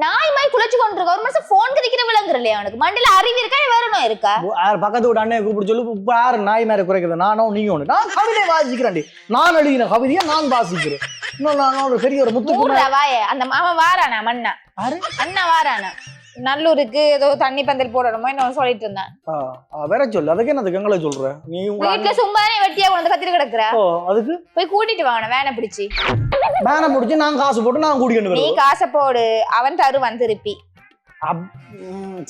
நாய் மாதிரி குளிச்சு கொண்டிருக்க ஒரு மனுஷன் போன் கிடைக்கிற விளங்குற இல்லையா அவனுக்கு மண்டில அறிவு இருக்கா வேற ஒன்னும் இருக்கா பக்கத்து வீட்டு அண்ணன் கூப்பிட்டு சொல்லு இப்ப யாரு நாய் மாதிரி குறைக்கிறது நானும் நீங்க ஒண்ணு நான் கவிதை வாசிக்கிறேன் நான் எழுதின கவிதையை நான் வாசிக்கிறேன் இன்னும் நான் ஒரு பெரிய ஒரு முத்து வாய அந்த மாமா வாரானா மண்ணா அண்ணா வாரானா நல்லூருக்கு ஏதோ தண்ணி பந்தல் போடணுமோ என்ன சொல்லிட்டு இருந்தேன் வேற சொல்லு அதுக்கு என்னதுக்கு எங்களை சொல்ற நீ வீட்டுல சும்மானே வெட்டியா கொண்டு கத்திட்டு கிடக்குற அதுக்கு போய் கூட்டிட்டு வாங்க வேனை பிடிச்சி வேனை பிடிச்சி நான் காசு போட்டு நான் கூட்டிட்டு நீ காசை போடு அவன் தருவான் திருப்பி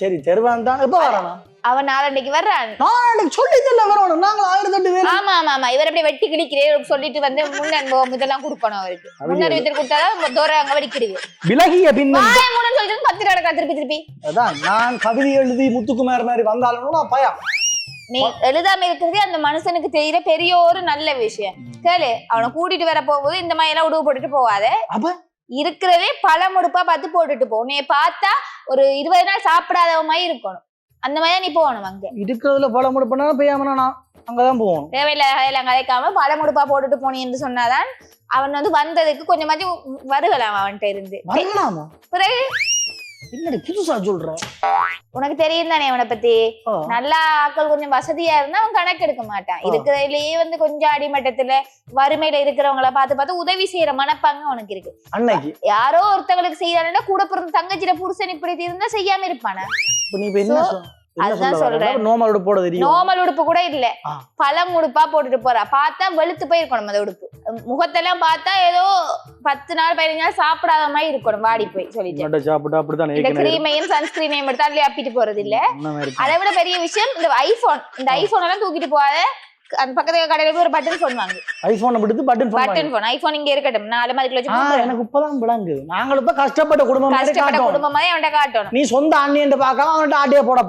சரி தருவான் தான் எப்ப வரானா அவன் நாளன்னைக்கு வர்றான் நாளைக்கு சொல்லிட்டு வரணும் நாங்க 1008 பேர் ஆமா ஆமா ஆமா இவர் அப்படியே வெட்டி கிழிக்கிறேன் சொல்லிட்டு வந்து முன்னன்பம் இதெல்லாம் கொடுக்கணும் அவருக்கு முன்னறிவித்தல் கொடுத்தாதான் தோற அங்க வெடிக்கிறீங்க விலகிய பின்ன சொல்லிட்டு 10 நடக்கா திருப்பி அதான் நான் கவிதை எழுதி முத்துக்குமார் மாதிரி வந்தாலும் நான் பயம் நீ எழுதாம இருக்கிறதே அந்த மனுஷனுக்கு தெரியற பெரிய ஒரு நல்ல விஷயம் கேளு அவனை கூட்டிட்டு வர போகும்போது இந்த மாதிரி எல்லாம் உடவு போட்டுட்டு போவாத இருக்கிறதே பல முடுப்பா பார்த்து போட்டுட்டு போ நீ பார்த்தா ஒரு 20 நாள் சாப்பிடாத மாதிரி இருக்கணும் அந்த மாதிரி நீ போகணும் அங்க இருக்கிறதுல பல முடுப்புனா பெய்யாமனா நான் அங்கதான் போகணும் தேவையில்லை அதெல்லாம் கலைக்காம பல முடுப்பா போட்டுட்டு போனி என்று சொன்னாதான் அவன் வந்து வந்ததுக்கு கொஞ்சமாச்சும் வருகலாம் அவன்கிட்ட இருந்து பிறகு என்னடி புதுசா சொல்ற உனக்கு தெரியும் தானே அவனை பத்தி நல்லா ஆக்கள் கொஞ்சம் வசதியா இருந்தா அவன் கணக்கு எடுக்க மாட்டான் இருக்கிறதுலயே வந்து கொஞ்சம் அடிமட்டத்துல வறுமையில இருக்கிறவங்கள பார்த்து உதவி செய்யற மனப்பாங்க உனக்கு இருக்கு அன்னைக்கு யாரோ ஒருத்தவங்களுக்கு செய்யறாங்கன்னா கூட பிறந்த தங்கச்சிட புருஷன் இப்படி இருந்தா செய்யாம இருப்பானா அதுதான் சொல்றேன் நோமல் உடுப்பு போட தெரியும் நோமல் உடுப்பு கூட இல்ல பழம் உடுப்பா போட்டுட்டு போறா பார்த்தா வெளுத்து போயிருக்கணும் அந்த உடுப்பு முகத்தெல்லாம் பார்த்தா ஏதோ 10 நாள் 15 நாள் சாப்பிடாத மாதிரி இருக்கணும் வாடி போய் சொல்லிட்டு சாப்பிட்டா அப்படிதான் இந்த கிரீமையும் சன்ஸ்கிரீனையும் எடுத்து அதுலயே அப்பிட்டு போறது இல்ல அதை விட பெரிய விஷயம் இந்த ஐபோன் எல்லாம் தூக்கிட்டு போகாத அந்த பக்கத்துல கடையில போய் ஒரு பட்டன் போன் வாங்கு ஐபோன் எடுத்து பட்டன் போன் ஐபோன் இங்க இருக்கட்டும் 4 மாதிரி வச்சு எனக்கு இப்பதான் விளங்குது நாங்களும் இப்ப கஷ்டப்பட்ட குடும்பம் மாதிரி அவன்கிட்ட காட்டணும் நீ சொந்த அண்ணியன்ட்டு பார்க்காம அவன்கிட்ட ஆட்டியே போட